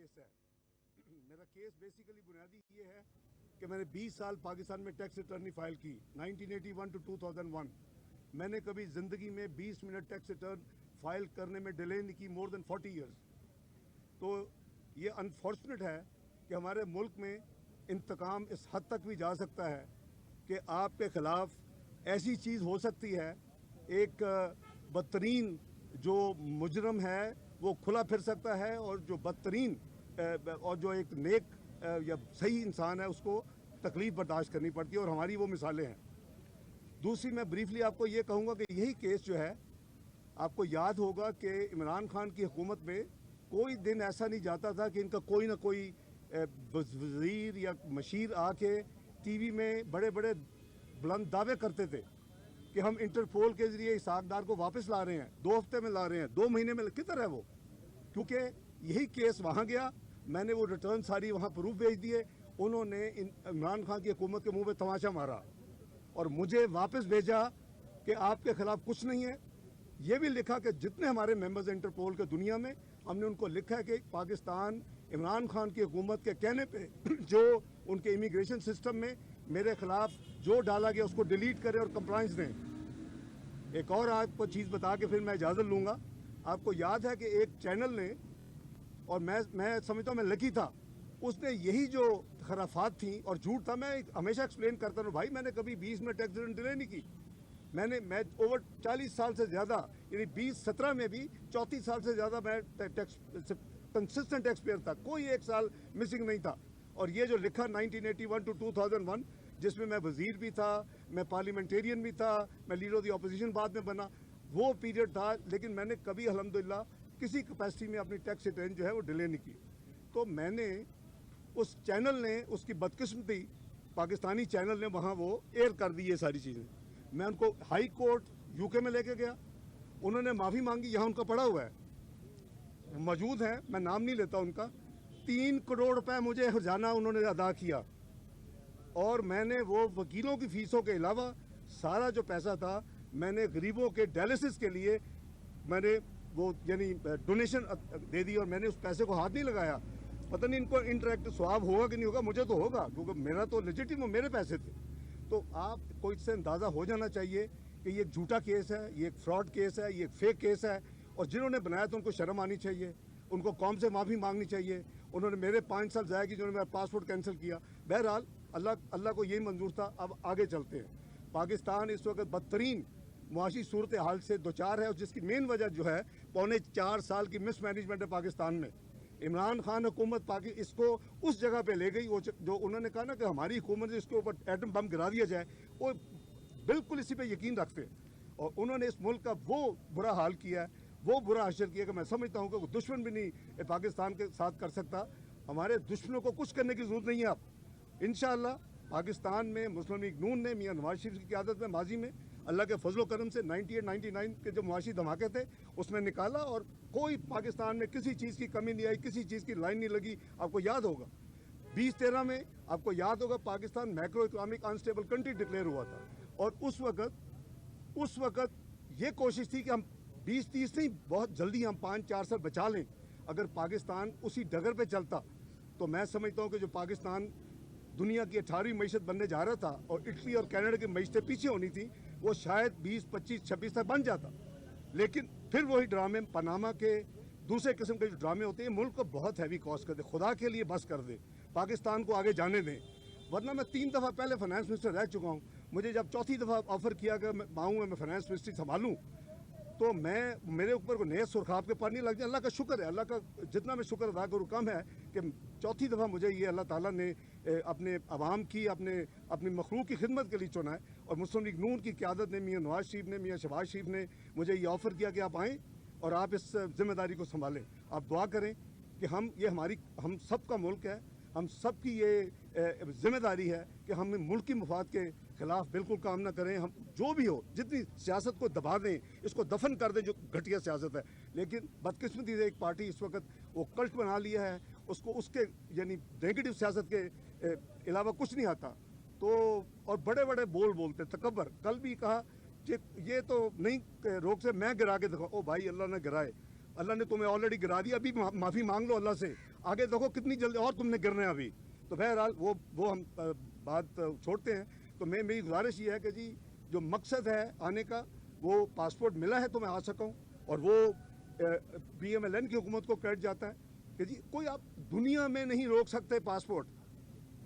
Case है। मेरा case basically बुनियादी ये है कि मैंने 20 साल पाकिस्तान में टैक्स रिटर्न फाइल की 1981 टू 2001। मैंने कभी ज़िंदगी में 20 मिनट टैक्स रिटर्न फाइल करने में डिले नहीं की, मोर देन 40 ईयर्स। तो ये अनफॉर्चुनेट है कि हमारे मुल्क में इंतकाम इस हद तक भी जा सकता है कि आपके ख़िलाफ़ ऐसी चीज़ हो सकती है, एक बदतरीन जो मुजरम है वो खुला फिर सकता है, और जो बदतरीन और जो एक नेक या सही इंसान है उसको तकलीफ़ बर्दाश्त करनी पड़ती है, और हमारी वो मिसालें हैं। दूसरी, मैं ब्रीफली आपको ये कहूँगा कि यही केस जो है, आपको याद होगा कि इमरान खान की हुकूमत में कोई दिन ऐसा नहीं जाता था कि इनका कोई ना कोई वज़ीर या मशीर आके टीवी में बड़े बड़े बुलंद दावे करते थे कि हम इंटरपोल के ज़रिए इसहाक डार को वापस ला रहे हैं, 2 हफ्ते में ला रहे हैं, 2 महीने में। किधर है वो? क्योंकि यही केस वहाँ गया, मैंने वो रिटर्न सारी वहाँ प्रूफ भेज दिए, उन्होंने इमरान खान की हुकूमत के मुंह पे तमाशा मारा और मुझे वापस भेजा कि आपके खिलाफ कुछ नहीं है। ये भी लिखा कि जितने हमारे मेंबर्स इंटरपोल के दुनिया में, हमने उनको लिखा है कि पाकिस्तान इमरान खान की हुकूमत के कहने पे जो उनके इमिग्रेशन सिस्टम में मेरे खिलाफ जो डाला गया उसको डिलीट करें और कंप्लाइंस दें। एक और आपको चीज़ बता के फिर मैं इजाज़त लूँगा। आपको याद है कि एक चैनल ने, और मैं समझता हूँ मैं लकी था, उसने यही जो खराफात थी और झूठ था, मैं हमेशा एक्सप्लेन करता हूँ, भाई मैंने कभी 20 मिनट टैक्स रिटर्न डिले नहीं की। मैं ओवर 40 साल से ज़्यादा, यानी 2017 में भी 34 साल से ज़्यादा मैं टैक्स कंसिस्टेंट टैक्स पेयर था, कोई एक साल मिसिंग नहीं था। और ये जो लिखा 1981 टू 2001, जिसमें मैं वज़ीर भी था, मैं पार्लियामेंटेरियन भी था, मैं लीडर ऑफ द अपोजिशन बाद में बना, वो पीरियड था, लेकिन मैंने कभी अल्हम्दुलिल्लाह किसी कैपेसिटी में अपनी टैक्स रिटर्न जो है वो डिले नहीं की। तो मैंने उस चैनल ने, उसकी बदकिस्मती पाकिस्तानी चैनल ने वहाँ वो एयर कर दी ये सारी चीज़ें। मैं उनको हाई कोर्ट यूके में लेके गया, उन्होंने माफ़ी मांगी, यहाँ उनका पड़ा हुआ है, मौजूद है, मैं नाम नहीं लेता उनका। 3 करोड़ रुपए मुझे हर्जाना उन्होंने अदा किया, और मैंने वो वकीलों की फ़ीसों के अलावा सारा जो पैसा था मैंने गरीबों के डायलिसिस के लिए मैंने वो यानी डोनेशन दे दी, और मैंने उस पैसे को हाथ नहीं लगाया। पता नहीं इनको इंटरेक्ट स्वाब होगा कि नहीं होगा, मुझे तो होगा क्योंकि मेरा तो लेजिटिम मेरे पैसे थे। तो आपको इससे अंदाज़ा हो जाना चाहिए कि ये एक झूठा केस है, ये एक फ्रॉड केस है, ये एक फेक केस है, और जिन्होंने बनाया तो उनको शर्म आनी चाहिए, उनको कौम से माफ़ी मांगनी चाहिए। उन्होंने मेरे 5 साल ज़ाया की, जिन्होंने मेरा पासपोर्ट कैंसिल किया। बहरहाल अल्लाह को यही मंजूर था। अब आगे चलते हैं। पाकिस्तान इस वक्त बदतरीन मुआशी सूरत हाल से दो चार है, और जिसकी मेन वजह जो है 4.25 साल की मिसमैनेजमेंट है पाकिस्तान में। इमरान खान हुकूमत इसको उस जगह पे ले गई, वो जो उन्होंने कहा ना कि हमारी हुकूमत इसके ऊपर एटम बम गिरा दिया जाए, वो बिल्कुल इसी पे यकीन रखते हैं। और उन्होंने इस मुल्क का वो बुरा हाल किया है, वो बुरा असर किया कि मैं समझता हूँ कि दुश्मन भी नहीं पाकिस्तान के साथ कर सकता। हमारे दुश्मनों को कुछ करने की ज़रूरत नहीं है। अब इंशाअल्लाह पाकिस्तान में मुस्लिम लीग नून ने मियां नवाज शरीफ की क़यादत में माजी में अल्लाह के फजल करम से 98-99 के जो मुआशी धमाके थे उसमें निकाला, और कोई पाकिस्तान में किसी चीज़ की कमी नहीं आई, किसी चीज़ की लाइन नहीं लगी। आपको याद होगा 2013 में, आपको याद होगा Pakistan macro economic unstable country declare हुआ था, और उस वक़्त ये कोशिश थी कि हम 20-30 नहीं, बहुत जल्दी हम 5-4 साल बचा लें। अगर पाकिस्तान उसी डगर पे चलता तो मैं समझता हूँ कि जो पाकिस्तान दुनिया की 18वीं मईशत बनने जा रहा था और इटली और कनाडा की मईशतें पीछे होनी थी, वो शायद 20, 25, 26 तक बन जाता। लेकिन फिर वही ड्रामे, पनामा के दूसरे किस्म के जो ड्रामे होते हैं, मुल्क को बहुत हैवी कॉस्ट कर दे। खुदा के लिए बस कर दे, पाकिस्तान को आगे जाने दें। वरना मैं 3 दफ़ा पहले फाइनेंस मिनिस्टर रह चुका हूँ। मुझे जब चौथी दफ़ा ऑफर किया कि मैं आऊँ, मैं फाइनेंस मिनिस्ट्री संभालूँ, तो मेरे ऊपर को नए सुरखाब के पानी लग जाए। अल्लाह का शुक्र है, अल्लाह का जितना मैं शुक्र अदा करूँ कम है कि चौथी दफ़ा मुझे ये अल्लाह ताला ने अपने अवाम की, अपनी मखलूक की खिदमत के लिए चुना है। और मुस्लिम लीग नून की क़यादत ने, मियां नवाज शरीफ ने, मियां शहबाज शरीफ ने मुझे ये ऑफ़र किया कि आप आएँ और आप इस जिम्मेदारी को संभालें। आप दुआ करें कि हम सब का मुल्क है, हम सब की ये जिम्मेदारी है कि हम मुल्क की मफाद के खिलाफ बिल्कुल काम ना करें। हम जो भी हो, जितनी सियासत को दबा दें, इसको दफन कर दें जो घटिया सियासत है। लेकिन बदकिस्मती से एक पार्टी इस वक्त वो कल्ट बना लिया है, उसको उसके यानी नेगेटिव सियासत के अलावा कुछ नहीं आता। तो और बड़े बड़े बोलते तकब्बर। कल भी कहा कि ये तो नहीं रोक से मैं गिरा के दिखाऊं। ओ भाई, अल्लाह ने गिराए, अल्लाह ने तुम्हें ऑलरेडी गिरा दिया, अभी माफ़ी मांग लो अल्लाह से। आगे देखो कितनी जल्दी और तुमने गिरना है अभी। तो बहरहाल वो हम बात छोड़ते हैं। तो मेरी गुजारिश ये है कि जी जो मकसद है आने का, वो पासपोर्ट मिला है तो मैं आ सका हूँ, और वो PMLN की हुकूमत को क्रेडिट जाता है कि जी कोई आप दुनिया में नहीं रोक सकते पासपोर्ट।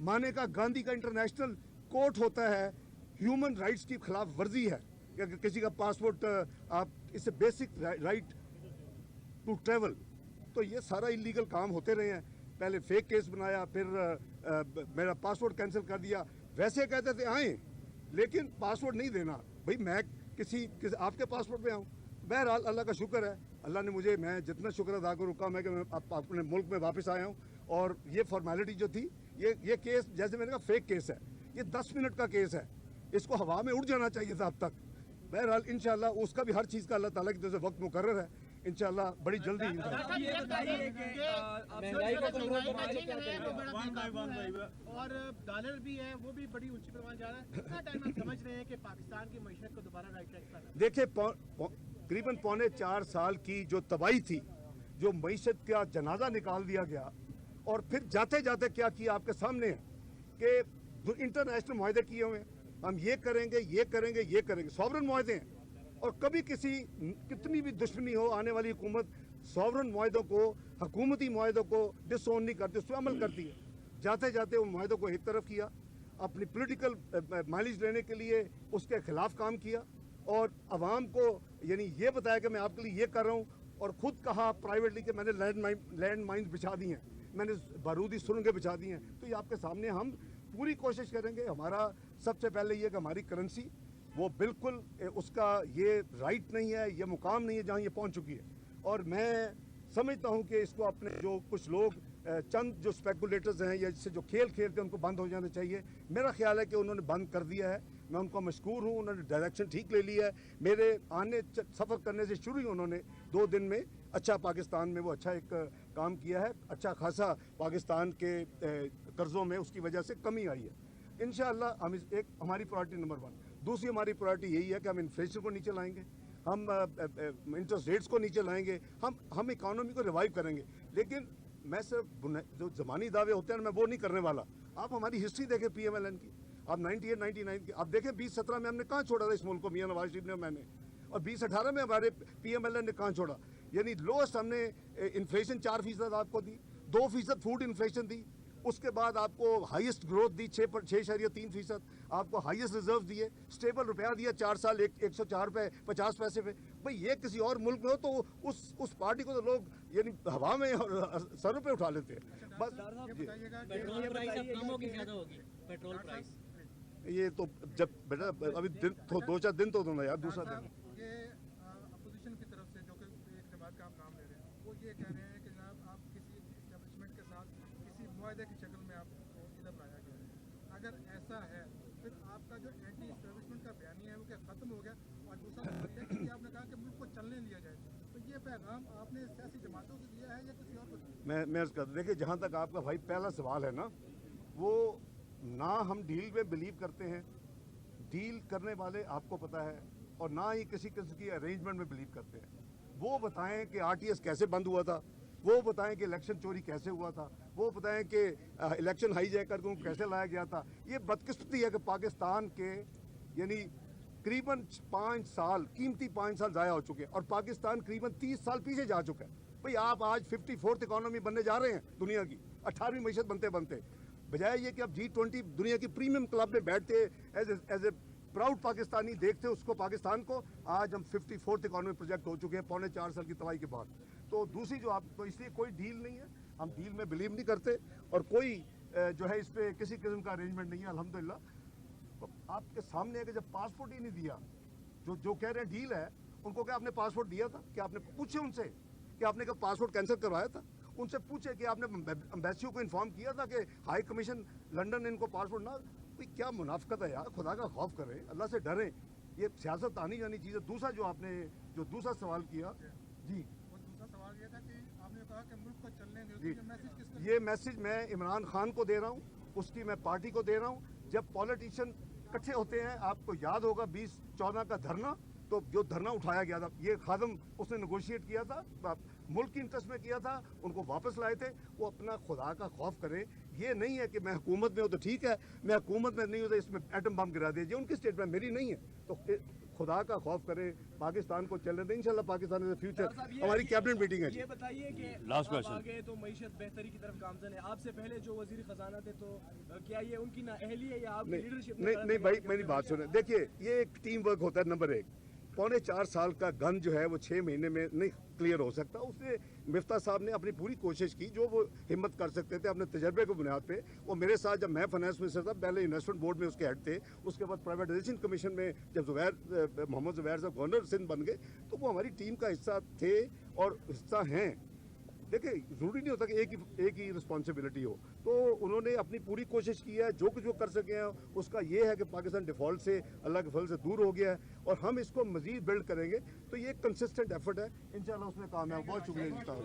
माने का गांधी का इंटरनेशनल कोर्ट होता है, ह्यूमन राइट्स की खिलाफ वर्जी है कि अगर किसी का पासपोर्ट आप इससे बेसिक राइट टू ट्रैवल। तो ये सारा इलीगल काम होते रहे हैं। पहले फेक केस बनाया, फिर मेरा पासपोर्ट कैंसिल कर दिया। वैसे कहते थे आए, लेकिन पासपोर्ट नहीं देना। भाई मैं किसी आपके पासपोर्ट में आऊँ। बहरहाल अल्लाह का शुक्र है, अल्लाह ने मुझे, मैं जितना शुक्र अदा करूँ कम है कि मैं अपने मुल्क में वापस आया हूँ। और ये फॉर्मेलिटी जो थी, ये केस जैसे मैंने कहा फेक केस है, ये 10 मिनट का केस है, इसको हवा में उड़ जाना चाहिए था अब तक। बहरहाल इंशाल्लाह उसका भी हर चीज़ का अल्लाह ताला की तरफ से वक्त मुकर्रर है, इंशाल्लाह बड़ी जल्दी। और डॉलर भी है, वो भी बड़ी ऊंची परवान जा रहा है। कितना टाइम आप समझ रहे हैं कि पाकिस्तान की मईशत को दोबारा राइट ट्रैक पर? देखिए तकरीबन पौने 4 साल की जो तबाही थी, जो मईशत का जनाजा निकाल दिया गया, और फिर जाते जाते क्या किया आपके सामने है कि जो इंटरनेशनल मुआहदे किए हुए हैं, हम ये करेंगे ये करेंगे ये करेंगे, सॉवरन मुआहदे हैं। और कभी कितनी भी दुश्मनी हो, आने वाली हुकूमत सॉवरन मुआहदों को, हुकूमती मुआहदों को डिसओन नहीं करती, उस पर अमल करती है। जाते जाते उन मुआहदों को एक तरफ किया, अपनी पॉलिटिकल माइलेज लेने के लिए उसके खिलाफ काम किया, और आवाम को यानी ये बताया कि मैं आपके लिए ये कर रहा हूँ, और ख़ुद कहा प्राइवेटली कि मैंने लैंड माइन्स बिछा दी हैं, मैंने बारूदी सुरंगें बिछा दी हैं। तो ये आपके सामने हम पूरी कोशिश करेंगे। हमारा सबसे पहले ये कि हमारी करेंसी वो बिल्कुल उसका ये राइट नहीं है, ये मुकाम नहीं है जहाँ ये पहुँच चुकी है। और मैं समझता हूँ कि इसको अपने जो कुछ लोग चंद जो स्पेकुलेटर्स हैं या जिससे जो खेल खेलते हैं उनको बंद हो जाना चाहिए। मेरा ख्याल है कि उन्होंने बंद कर दिया है, मैं उनको मशकूर हूँ, उन्होंने डायरेक्शन ठीक ले लिया है। मेरे आने सफ़र करने से शुरू ही उन्होंने 2 दिन में अच्छा पाकिस्तान में वो अच्छा एक काम किया है, अच्छा खासा पाकिस्तान के कर्ज़ों में उसकी वजह से कमी आई है। इंशाअल्लाह हम एक हमारी प्रायोरिटी नंबर 1। दूसरी हमारी प्रायोरिटी यही है कि हम इन्फ्लेशन को नीचे लाएंगे, हम इंटरेस्ट रेट्स को नीचे लाएंगे, हम इकॉनमी को रिवाइव करेंगे। लेकिन मैं सिर्फ जो ज़मानी दावे होते हैं मैं वो नहीं करने वाला। आप हमारी हिस्ट्री देखें PMLN की, आप 98-99 की, आप देखें 2017 में हमने कहाँ छोड़ा था इस मुल्क को, मियां नवाज शरीफ ने मैंने, और 2018 में हमारे PMLN ने कहाँ छोड़ा। यानी लोएस्ट हमने इन्फ्लेशन 4% आपको दी, 2% फूड इन्फ्लेशन दी, उसके बाद आपको हाईएस्ट ग्रोथ दी 6.3%, आपको हाईएस्ट रिजर्व दिए, स्टेबल रुपया दिया 4 साल 104 रुपये 50 पैसे पे। भाई ये किसी और मुल्क में हो तो उस पार्टी को तो लोग यानी हवा में और सरों पे उठा लेते हैं। बस पेट्रोल प्राइस अब कम होगी, ज़्यादा होगी पेट्रोल प्राइस? ये तो जब बेटा अभी दिन तो 2-4 दिन तो ना यार, दूसरा दिन ये अपोजिशन की तरफ से जो कि एक जमात का आप नाम ले रहे हैं, वो ये कह रहे हैं कि जनाब आप किसी एस्टेब्लिशमेंट के साथ किसी मुआहदे की शक्ल में आपको इधर लाया गया है। अगर ऐसा है फिर आपका जो एंटी एस्टेब्लिशमेंट का बयानिया है वो क्या ख़त्म हो गया? और दूसरा कि आपने कहा कि मुल्क को चलने लिया जाए, तो ये पैगाम आपने सियासी जमातों से दिया है या किसी और को दिया? मैं देखिए, जहाँ तक आपका भाई पहला सवाल है ना, वो ना हम डील में बिलीव करते हैं, डील करने वाले आपको पता है, और ना ही किसी किस्म की अरेंजमेंट में बिलीव करते हैं। वो बताएं कि RTS कैसे बंद हुआ था, वो बताएं कि इलेक्शन चोरी कैसे हुआ था, वो बताएं कि इलेक्शन हाईजैक करके कैसे लाया गया था। ये बदकिस्मती है कि पाकिस्तान के यानी करीबन 5 साल, कीमती 5 साल ज़ाया हो चुके हैं, और पाकिस्तान करीबन 30 साल पीछे जा चुका है। भाई आप आज 54th इकॉनमी बनने जा रहे हैं दुनिया की, 18वीं मीशत बनते बनते, बजाय ये कि अब G20 दुनिया की प्रीमियम क्लब में बैठते एज ए प्राउड पाकिस्तानी देखते उसको, पाकिस्तान को, आज हम 54th इकॉनमी प्रोजेक्ट हो चुके हैं पौने 4 साल की तबाही के बाद। तो दूसरी जो आप, तो इसलिए कोई डील नहीं है, हम डील में बिलीव नहीं करते, और कोई जो है इस पर किसी किस्म का अरेंजमेंट नहीं है अल्हम्दुलिल्लाह। तो आपके सामने है कि जब पासपोर्ट ही नहीं दिया, जो कह रहे हैं डील है, उनको क्या आपने पासपोर्ट दिया था? क्या आपने पूछे उनसे कि आपने कब पासपोर्ट कैंसिल करवाया था? उनसे पूछे कि आपने एम्बेसियों को इन्फॉर्म किया था कि हाई कमीशन लंदन ने इनको पासपोर्ट ना। कोई क्या मुनाफिकत है यार, खुदा का खौफ करें, अल्लाह से डरें, ये सियासत आनी जानी चीज़ है। दूसरा जो आपने जो दूसरा सवाल किया जी, वो दूसरा सवाल ये था कि आपने कहा कि मुल्क को चलने दो, जी, ये मैसेज किसको? ये मैसेज मैं इमरान खान को दे रहा हूँ, उसकी मैं पार्टी को दे रहा हूँ। जब पॉलिटिशियन इकट्ठे होते हैं, आपको याद होगा 2014 का धरना, तो जो धरना उठाया गया था, ये खादम उसने नेगोशिएट किया था मुल्क की इंटरेस्ट में किया था, उनको वापस लाए थे। वो अपना खुदा का खौफ करें। ये नहीं है कि मैं हुकूमत में हूँ तो ठीक है, मैं हुकूमत में नहीं हूँ तो इसमें एटम बम गिरा दीजिए, उनकी स्टेटमेंट मेरी नहीं है। तो खुदा का खौफ करें, पाकिस्तान को चलने दें। इंशाल्लाह पाकिस्तान इन फ्यूचर हमारी कैबिनेट मीटिंग है। ये बताइए कि Last आप question. आगे तो मईशत बेहतरी की तरफ गामजन है। आपसे पहले जो वजीर खजाना थे, तो क्या ये उनकी नाअहली है या आपकी लीडरशिप नहीं भाई, मेरी बात सुने। देखिए, ये एक टीम वर्क होता है। नंबर एक, 4.25 साल का गन जो है वो 6 महीने में नहीं क्लियर हो सकता। उसने मिफ्ता साहब ने अपनी पूरी कोशिश की, जो वो हिम्मत कर सकते थे अपने तजर्बे की बुनियाद पे। वो मेरे साथ, जब मैं फाइनेंस मिनिस्टर था, पहले इन्वेस्टमेंट बोर्ड में उसके हेड थे, उसके बाद प्राइवेटाइजेशन कमीशन में जब मोहम्मद जुबैर साहब गवर्नर सिंध बन गए, तो वो हमारी टीम का हिस्सा थे और हिस्सा हैं। देखिए, ज़रूरी नहीं होता कि एक ही रिस्पॉन्सिबिलिटी हो। तो उन्होंने अपनी पूरी कोशिश की है, जो कुछ वो कर सके हैं। उसका ये है कि पाकिस्तान डिफ़ॉल्ट से, अल्लाह के फल से दूर हो गया है और हम इसको मज़ीद बिल्ड करेंगे। तो ये एक कंसिस्टेंट एफर्ट है, इंशाल्लाह उसमें कामयाब। बहुत शुक्रिया।